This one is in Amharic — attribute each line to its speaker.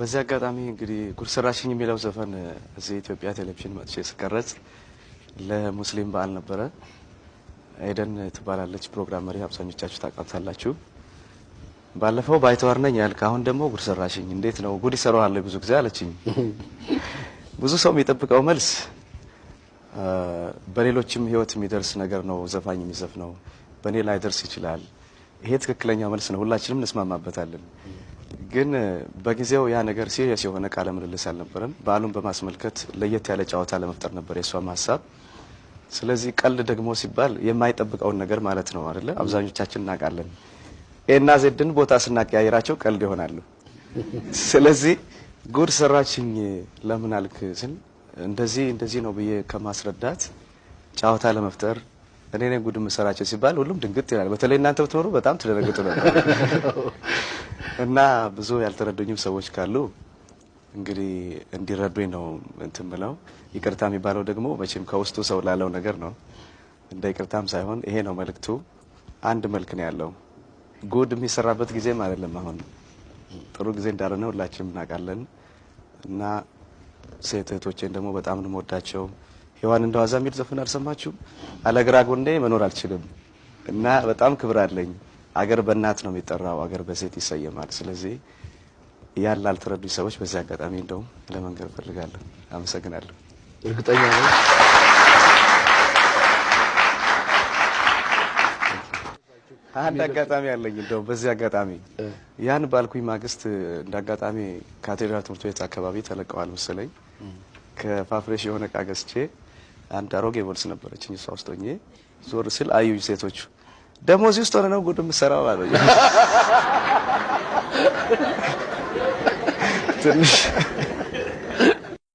Speaker 1: በዚህ አጋጣሚ እንግዲህ ጉርሰራሽኝ የሚለው ዘፈን እዚህ ኢትዮጵያ ቴሌቪዥን መጥቼ ስቀረጽ ለሙስሊም በዓል ነበረ። ኤደን ትባላለች ፕሮግራም መሪ፣ አብዛኞቻችሁ ታውቃታላችሁ። ባለፈው ባይተዋር ነኝ ያልክ አሁን ደግሞ ጉርሰራሽኝ እንዴት ነው ጉድ ይሰራዋል ብዙ ጊዜ አለችኝ። ብዙ ሰው የሚጠብቀው መልስ በሌሎችም ህይወት የሚደርስ ነገር ነው ዘፋኝ የሚዘፍነው፣ በኔ ላይ ደርስ ይችላል። ይሄ ትክክለኛ መልስ ነው፣ ሁላችንም እንስማማበታለን። ግን በጊዜው ያ ነገር ሲሪየስ የሆነ ቃለ ምልልስ አልነበረም። በዓሉን በማስመልከት ለየት ያለ ጨዋታ ለመፍጠር ነበር የሷም ሐሳብ። ስለዚህ ቀልድ ደግሞ ሲባል የማይጠብቀውን ነገር ማለት ነው አይደለ? አብዛኞቻችን እናውቃለን። ኤና ዜድን ቦታ ስናቀያይራቸው ቀልድ ይሆናሉ። ስለዚህ ጉድ ሰራችኝ ለምን አልክ ስል እንደዚህ ነው ብዬ ከማስረዳት ጨዋታ ለመፍጠር እኔ ነኝ ጉድ መሰራቸው ሲባል ሁሉም ድንግጥ ይላል። በተለይ እናንተ ብትኖሩ በጣም ትደነግጡ ነበር። እና ብዙ ያልተረዱኝም ሰዎች ካሉ እንግዲህ እንዲረዱኝ ነው እንትን ብለው። ይቅርታ የሚባለው ደግሞ መቼም ከውስጡ ሰው ላለው ነገር ነው። እንደ ይቅርታም ሳይሆን ይሄ ነው መልእክቱ። አንድ መልክ ነው ያለው። ጉድ የሚሰራበት ጊዜም አይደለም አሁን፣ ጥሩ ጊዜ እንዳልሆነ ሁላችንም እናውቃለን። እና ሴት እህቶቼን ደግሞ በጣም ነው የምወዳቸው። ሔዋን እንደዋዛ የሚል ዘፈን አልሰማችሁም? አለግራ ጎንዴ መኖር አልችልም እና በጣም ክብር አለኝ። አገር በእናት ነው የሚጠራው፣ አገር በሴት ይሰየማል። ስለዚህ ያን ላልተረዱኝ ሰዎች በዚህ አጋጣሚ እንደውም ለመንገር ፈልጋለሁ። አመሰግናለሁ።
Speaker 2: እርግጠኛ ነኝ
Speaker 1: አንድ አጋጣሚ አለኝ። እንደውም በዚህ አጋጣሚ ያን ባልኩኝ ማግስት እንደ አጋጣሚ ካቴድራል ትምህርት ቤት አካባቢ ተለቀዋል መሰለኝ። ከፋፍሬሽ የሆነ ዕቃ ገዝቼ አንድ አሮጌ ቦልስ ነበረችኝ፣ እሷ ውስጥ ሆኜ ዞር ስል አዩኝ ሴቶቹ። ደግሞ እዚህ ውስጥ ሆነ ነው ጉድ የምትሰራው አሉኝ። ትንሽ